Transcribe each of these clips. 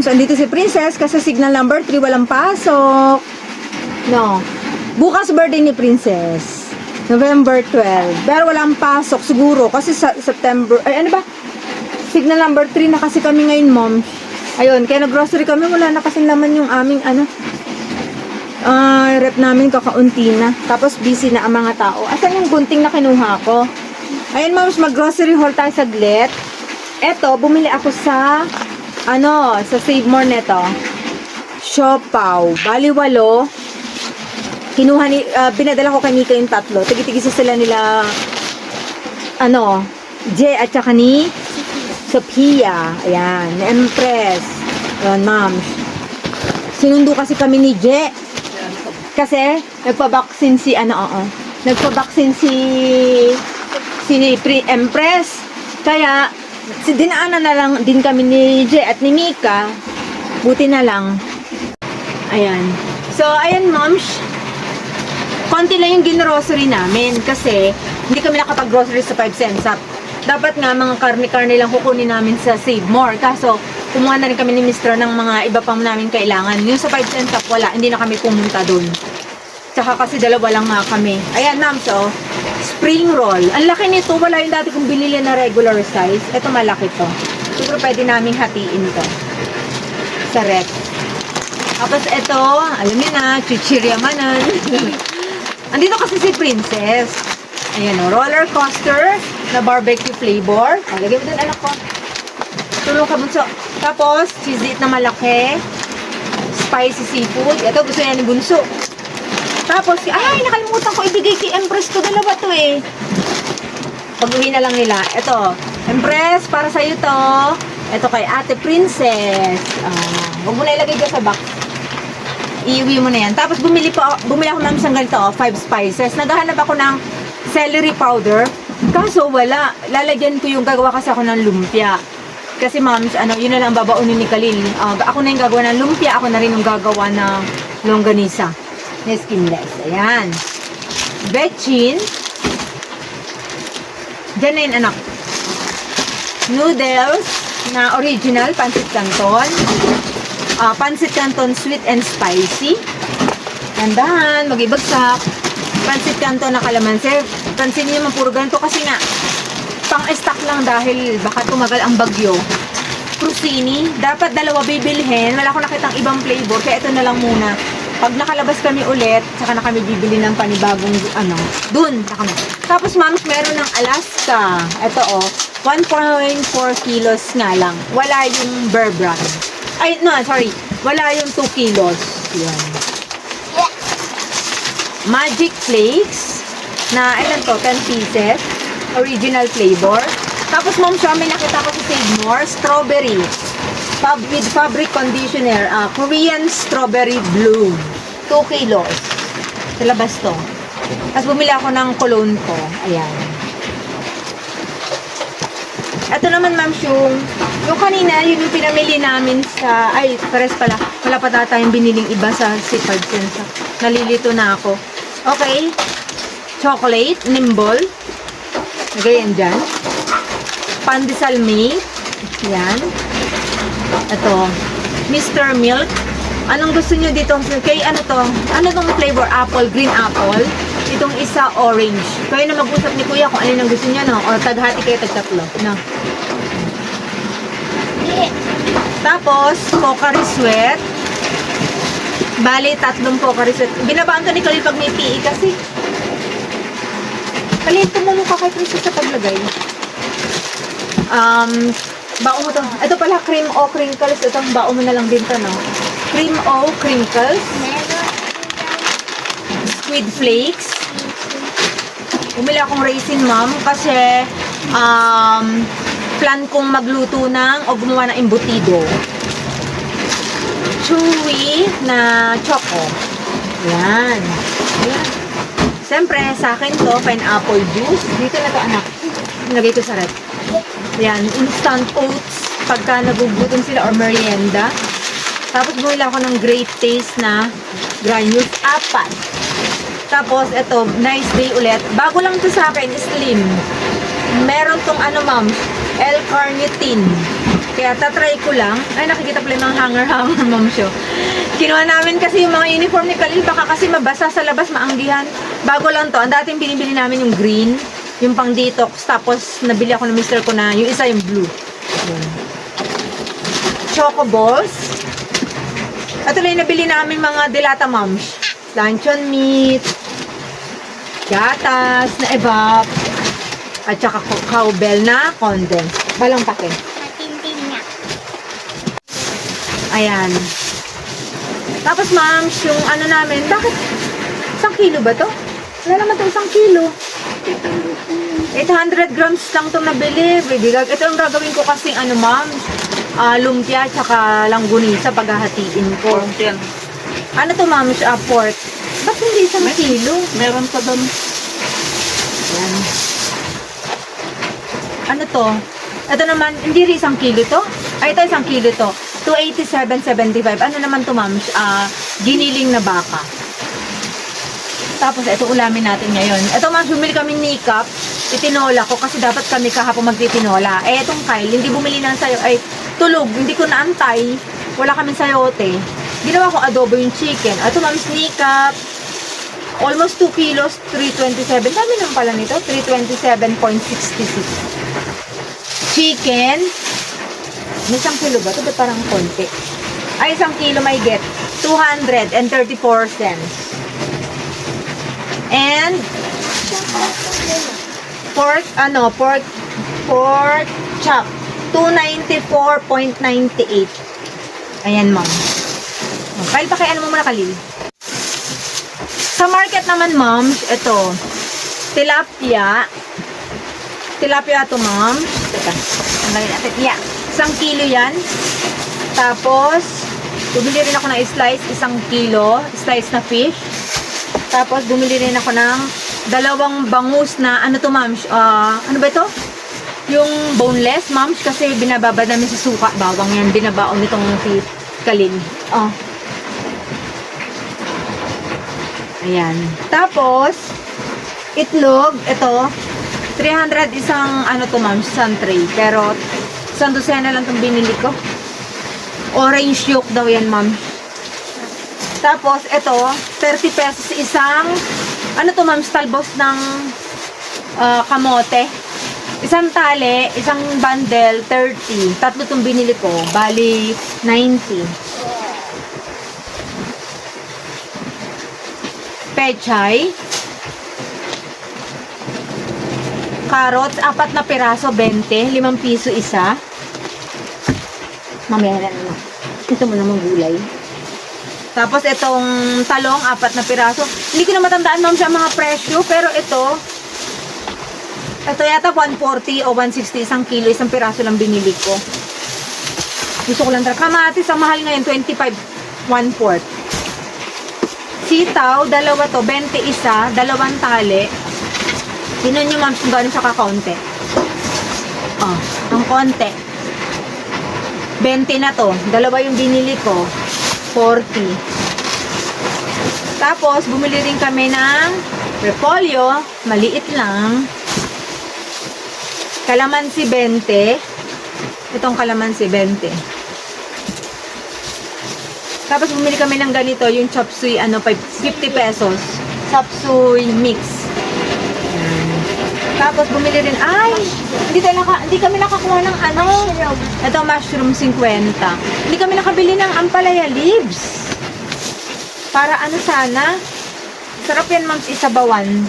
andito si Princess kasi signal number 3 walang pasok. No. Bukas birthday ni Princess. November 12. Pero walang pasok siguro kasi sa September. Ay, ano ba? Signal number 3 na kasi kami ngayon, mom. Ayun, kaya nag-grocery kami. Wala na kasi laman yung aming rep namin kakaunti na. Tapos busy na ang mga tao. Asan yung gunting na kinuha ko? Ayun, moms, mag-grocery haul tayo saglit. Eto, bumili ako sa sa Save More neto. Siopaw. Bali 8. Kinuha ni, pinadala ko kay Nika yung 3. Tigi-tigisa sila nila, J at saka ni Sophia. Ayan, ni Empress. Ayan, ma'am. Sinundo kasi kami ni J. Kasi, nagpabaksin si, nagpabaksin si Empress. Kaya, dinaanan na lang din kami ni J at ni Mika. Buti na lang. Ayan. So, ayan, moms. Konti lang yung ginrocery namin kasi hindi kami nakapag-grocery sa 5 cents up. Dapat nga mga karne-karne lang kukunin namin sa Save More. Kaso, kumuha na rin kami ni Mr. ng mga iba pang namin kailangan. Yung sa 5 cents up, wala. Hindi na kami pumunta dun. Tsaka kasi dalawa lang nga kami. Ayan, ma'am. So, spring roll. Ang laki nito. Wala yung dati kong binili na regular size. Ito malaki to. Siguro pwede namin hatiin to. Sa rep. Tapos ito, alam niyo na, chichiryamanan. Andito kasi si Princess. Ayan o, roller coaster na barbecue flavor. O, lagay mo din anak ko. Tulong ka bunso. Tapos, cheese date na malaki. Spicy seafood. Ito, gusto niya ni bunso. Tapos, ay, nakalimutan ko ibigay kay Empress to. Dalawa to eh. Pag-uwi na lang nila. Ito, Empress, para sa'yo to. Ito kay Ate Princess. Huwag mo na ilagay dyan sa box. Iiwi mo na yan. Tapos bumili ako ng isang ganito, 5 spices. Naghahanap ako ng celery powder. Kaso wala. Lalagyan ko yung gagawa kasi ako ng lumpia. Kasi moms, yun na lang babaunin ni Khalil. Ako na yung gagawa ng lumpia. Ako na rin yung gagawa ng longganisa. Na skinless. Ayan. Bechin. Diyan na yun, anak. Noodles na original, pancit canton. Pancit canton sweet and spicy. Tandahan, mag-ibagsak. Pancit canton na kalamansi. Pansin niyo naman puro ganito kasi nga pang-stock lang dahil baka tumagal ang bagyo. Crostini, dapat dalawa bibilhin. Wala akong nakitang ibang flavor kaya ito na lang muna. Pag nakalabas kami ulit, saka na kami bibili ng panibagong dun. Tapos moms, meron ng Alaska. Ito 1.4 kilos nga lang. Wala yung Bear Brand. Ay, no, sorry. Wala yung 2 kilos. Yan. Magic Flakes na, ilan to? 10 pieces. Original flavor. Tapos, mom, siya, may nakita ko sa Save More. Strawberry. With fabric conditioner. Korean Strawberry Bloom. 2 kilos. Sa labas to. Tapos, bumili ako ng cologne ko. Ayan. Ito naman, ma'am, yung kanina, yun yung pinamili namin sa, pares pala. Wala pa tayong biniling iba sa C5 cents. Nalilito na ako. Okay. Chocolate, Nimble. Lagay yan dyan. Pandesal Milk. Yan. Ito. Mr. Milk. Anong gusto nyo dito? Kay ano to? Ano tong flavor? Apple, green apple. Itong isa, orange. Kayo na mag-usap ni kuya kung alin ang gusto niya, no? O taghati kayo, tagtatlo. No? Tapos, Pocari Sweat. Bali, 3 Pocari Sweat. Binabaan to ni Khalil pag may PE kasi. Khalil, tumulong ka kay Princess sa paglagay. Baon mo to. Ito pala, cream o crinkles. Itong baon mo na lang din to, no? Cream o crinkles. Squid flakes. Bumili akong raisin, ma'am, kasi plan kong magluto ng o gumawa ng embutido. Chewy na choco. Yan. Ayan. Siyempre, sa akin to, pineapple juice. Dito na to, anak. Nilagay ko sa rep. Yan, instant oats pagka nagugutom sila or merienda. Tapos bumili ako ng great taste na granules, 4. Tapos, ito, nice day ulit. Bago lang to sa akin, slim. Meron tong ma'am, L-carnitine. Kaya tatry ko lang. Ay, nakikita pala yung mga hanger-hanger, ma'am show. Kinuha namin kasi yung mga uniform ni Khalil. Baka kasi mabasa sa labas, maanggihan. Bago lang to. Ang dating binibili namin yung green, yung pang detox. Tapos, nabili ako ng mister ko na yung isa yung blue. Yan. Choco balls. Ito na yung nabili namin mga dilata, ma'am. Luncheon meat. Gatas na evap. At saka cowbell na condensed. Balang pake. Matindi niya. Ayan. Tapos ma'am, yung ano namin, bakit? 1 kilo ba to? Wala naman to 1 kilo. 800 grams lang itong nabili. Bibilag. Ito ang gagawin ko kasi ano ma'am, lumpia tsaka langgunisa paghahatiin ko. Ano to ma'am? Pork. Ba't hindi 1 kilo? Meron pa doon. Ayan. Ano to? Ito naman, hindi rin 1 kilo to? Ay, ito 1 kilo to. 287.75. Ano naman to, ma'am? Giniling na baka. Tapos, ito ulamin natin ngayon. Ito, ma'am, bumili kami nikap. Itinola ko kasi dapat kami kahapon magtitinola. Eh, itong Kyle, hindi bumili ng sayo. Ay, tulog. Hindi ko naantay. Wala kaming sayote. Ginawa ko adobo yung chicken. Ito, ma'am, nikap. Almost 2 kilos, 327. Dami naman pala nito. 327.66. Chicken. May 1 kilo ba? Ito ba parang konti? Ay, 1 kilo may get. 234 cents. And pork chop. 294.98. Ayan, ma'am. Kyle, pakiano mo muna, Khalil. Sa market naman, ma'am, ito. Tilapia. Tilapia to, ma'am. Teka, ang lagay natin. Yeah. 1 kilo yan. Tapos, bumili rin ako ng slice, 1 kilo. Slice na fish. Tapos, bumili rin ako ng 2 bangus na, ano to, ma'am? Ano ba ito? Yung boneless, ma'am. Kasi binababad namin sa suka. Bawang yan. Binabaon nitong si Khalil. Oh. Ayan. Tapos, itlog. Ito. 300 isang, ano to, ma'am? Isang tray. Pero, isang dosena lang itong binili ko. Orange yolk daw yan, ma'am. Tapos, ito, 30 pesos isang, ano to, ma'am, talbos ng kamote. Isang tali, isang bundle, 30. Tatlo itong binili ko. Bali, 90. Pechay. Carrots, 4 na piraso, 20. 5 piso isa. Mamaya na naman. Ito mo namang gulay. Tapos itong talong, 4 na piraso. Hindi ko na matandaan, ma'am, sa mga presyo. Pero ito yata 140 o 160, 1 kilo, 1 piraso lang binili ko. Gusto ko lang talaga. Kamatis, ang mahal ngayon, 25, 1/4. Sitaw, 2 to, 20 isa, 2 tali. Tinan nyo, ma'am, kung gano'n siya kakaunti. Oh, ang konti. 20 na to. 2 yung binili ko. 40. Tapos, bumili rin kami ng repolyo. Maliit lang. Kalamansi, 20. Itong kalamansi, 20. Tapos, bumili kami ng ganito. Yung chop suey, 50 pesos. Chop suey mix. Tapos bumili rin, hindi kami nakakuha ng ito mushroom 50. Hindi kami nakabili ng ampalaya leaves. Para sana, sarap yan, ma'am, isabawan.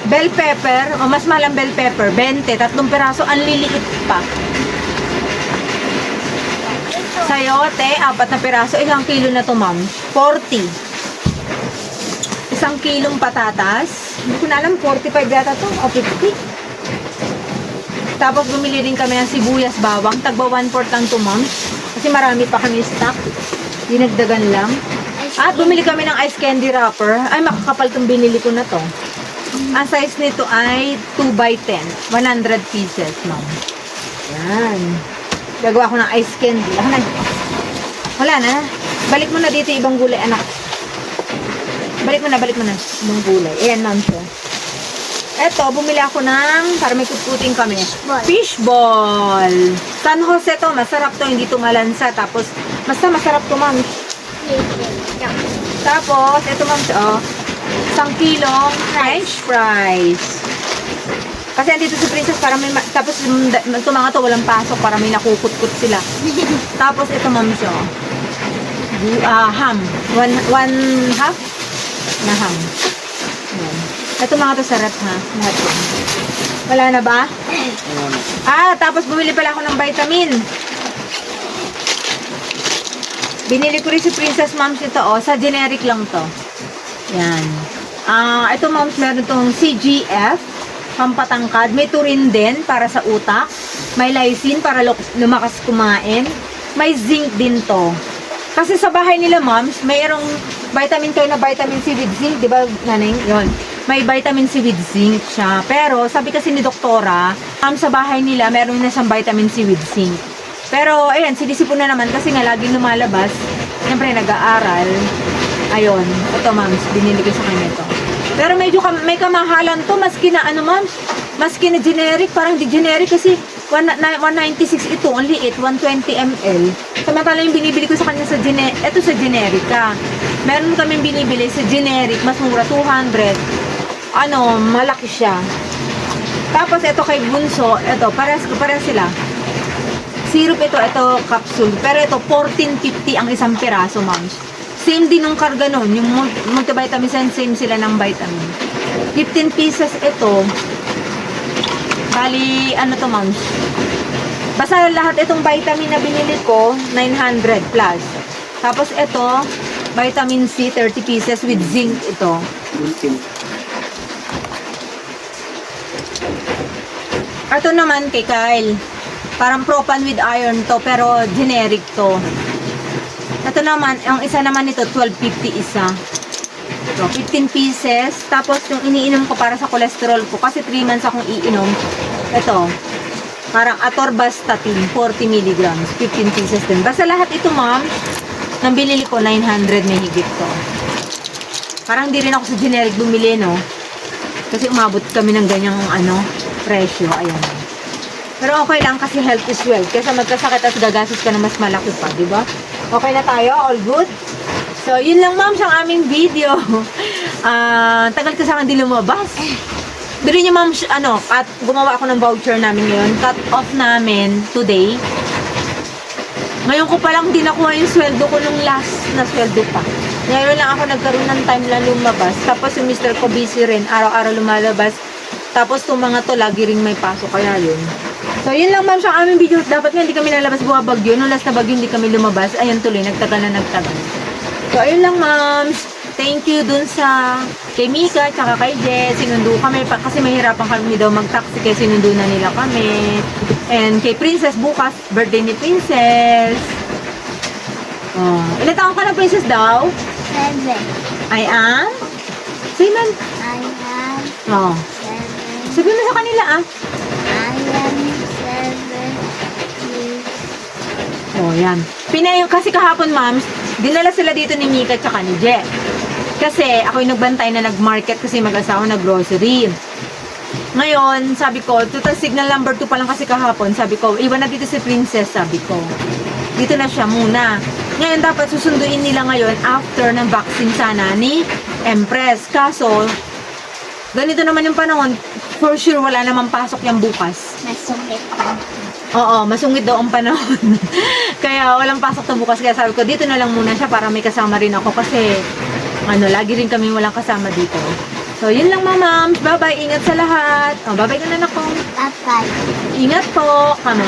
Bell pepper, mas mahal ang bell pepper, 20, 3 piraso, ang liliit pa. Sayote, 4 na piraso, 1 kilo na to, ma'am, 40. 1 kilong patatas. Hindi ko na alam, 45 yata to o 50. Tapos bumili rin kami ng sibuyas bawang. Tagba 1/4 lang to, ma'am. Kasi marami pa kami stock. Dinagdagan lang. At bumili kami ng ice candy wrapper. Ay, makakapal tong binili ko na to. Ang size nito ay 2x10. 100 pieces, ma'am. Yan. Gagawa ko ng ice candy. Wala na. Balik mo na dito ibang gulay, anak. Balik mo na. Ibang gulay. Ayan, ma'am siya. Eto, bumili ako ng, para may kutkuting kami, Ball. fishball. San Jose to, masarap to, hindi to malansa. Tapos, basta masarap to, ma'am. Tapos, ito ma'am, oh, 1 kilong French fries. Kasi andito si Princess para may, tapos ito mga to, walang pasok para may nakukutkut sila. Tapos, ito ma'am, oh, ham. One half na ham. Ayan. Ito mga to sarap ha. Lahat yan. Wala na ba? Tapos bumili pala ako ng vitamin. Binili ko rin si Princess Moms ito, oh. Sa generic lang to. Yan. Ito Moms, meron itong CGF, pampatangkad. May turin din para sa utak. May lysine para lumakas kumain. May zinc din to. Kasi sa bahay nila Moms, mayroong vitamin kayo na vitamin C with zinc. Diba, nanay? Yun. May vitamin C with zinc siya. Pero, sabi kasi ni doktora, sa bahay nila, meron na siyang vitamin C with zinc. Pero, ayan, sinisipon na naman kasi nga laging lumalabas. Siyempre, nag-aaral. Ayun. Ito, moms, binili ko sa kanya ito. Pero medyo may kamahalan to, maski na, moms, maski na generic, parang di generic kasi 196 ito, ang liit, 120 ml. Samantala yung binibili ko sa kanya sa ito sa generica. Meron kaming binibili sa generic, mas mura, 200. Malaki siya. Tapos ito kay Bunso, ito, parehas sila. Syrup ito capsule. Pero ito, 14.50 ang isang piraso, moms. Same din ng karga nun. Yung multivitamins and same sila ng vitamin. 15 pieces ito. Bali, to, moms? Basta lahat itong vitamin na binili ko, 900 plus. Tapos ito, vitamin C, 30 pieces with zinc ito. Ito naman kay Kyle. Parang Propan with iron to, pero generic to. Ito naman, ang isa naman ito, 12.50 isa. Ito, 15 pieces. Tapos yung iniinom ko para sa cholesterol ko, kasi 3 months akong iinom. Ito, parang atorvastatin, 40 milligrams, 15 pieces din. Basta lahat ito, ma'am, nang binili ko, 900 may higit to. Parang hindi rin ako sa generic bumili, no? Kasi umabot kami ng ganyang, presyo. Ayan. Pero okay lang kasi health is wealth. Kesa magkasakit at gagastos ka na mas malaki pa, di ba? Okay na tayo? All good? So, yun lang ma'am siyang aming video. Tagal ka sa akin di lumabas. Pero yun ma'am, at gumawa ako ng voucher namin ngayon. Cut off namin today. Ngayon ko palang di nakuha yung sweldo ko nung last na sweldo pa. Ngayon lang ako nagkaroon ng time lang lumabas. Tapos yung Mr. ko busy rin. Araw-araw lumalabas. Tapos itong mga to, lagi ring may pasok. Kaya yun. So, yun lang ma'am siyang aming video. Dapat nga hindi kami nalabas buha bagyo. Nung last na bagyo hindi kami lumabas. Ayan tuloy, nagtagal na nagtagal. So, ayun lang ma'am. Thank you dun sa kay Mika, tsaka kay Jess. Sinundo kami kasi mahirapan kami daw mag-taxi kaya sinundo na nila kami. And kay Princess bukas, birthday ni Princess. Oh, ilan taon ka na Princess daw? 7. I am? Siman? I am Oh. 7. Sabi mo sa kanila I am 7 years. Oh, yan. Kasi kahapon, moms, dinala sila dito ni Mika tsaka ni Je. Kasi ako yung nagbantay na nag-market kasi mag-asawa nag-grocery. Ngayon, sabi ko, total signal number 2 pa lang kasi kahapon. Sabi ko, iwan na dito si Princess, sabi ko. Dito na siya muna. Ngayon, dapat susunduin nila ngayon after ng vaccine sana ni Empress. Kaso, ganito naman yung panahon, for sure wala namang pasok yung bukas. Masungit. Oo, masungit daw ang panahon. Kaya walang pasok na bukas. Kaya sabi ko, dito na lang muna siya para may kasama rin ako. Kasi, lagi rin kami walang kasama dito. So, yun lang ma'am. Bye-bye. Ingat sa lahat. Oh, bye-bye ka na ako. Bye-bye. Ingat po. Kamo.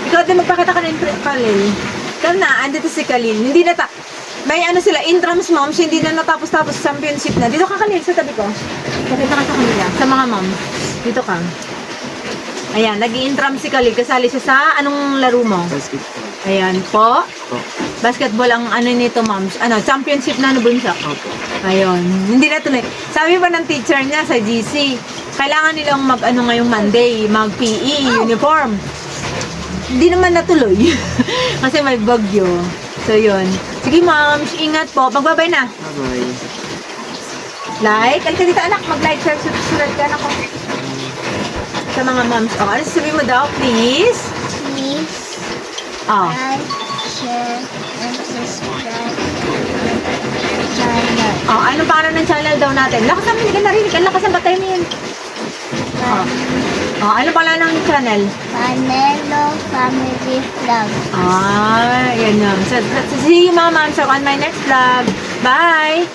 Ikaw din magpakita ka na yung Kalil. Ikaw na, andito si Kalil. Hindi na may sila, intrams moms, hindi na natapos-tapos championship na. Dito ka Kalil, sa tabi ko. Pakita ka sa kanila. Sa mga moms. Dito ka. Ayan, nag-i-intram si Kalil. Kasali siya sa anong laro mo? Basketball. Ayan po. Opo. Basketball ang nito, moms. Championship na bunsa. Opo. Ayun. Hindi na tuloy. Sabi pa ng teacher niya sa GC, kailangan nilang ngayong Monday, mag-PE, uniform. Hindi naman natuloy. Kasi may bagyo. So, yun. Sige, moms. Ingat po. Magbabay na. Bye-bye. Like? Halika dito anak, mag-like, share, subscribe ka anak ko. Sa mga moms. Oh, ano sabihin mo daw, please? Please Oh. like, share, and subscribe to the channel. Oh, anong pangalan ng channel daw natin? Lakas naman, hindi ka narinig. Ang lakas ang batay mo yan. Oh. Oh, ano pala ng channel? Panelo Family Vlog. Ah, yan yun. So, see you, mama. So, on my next vlog. Bye!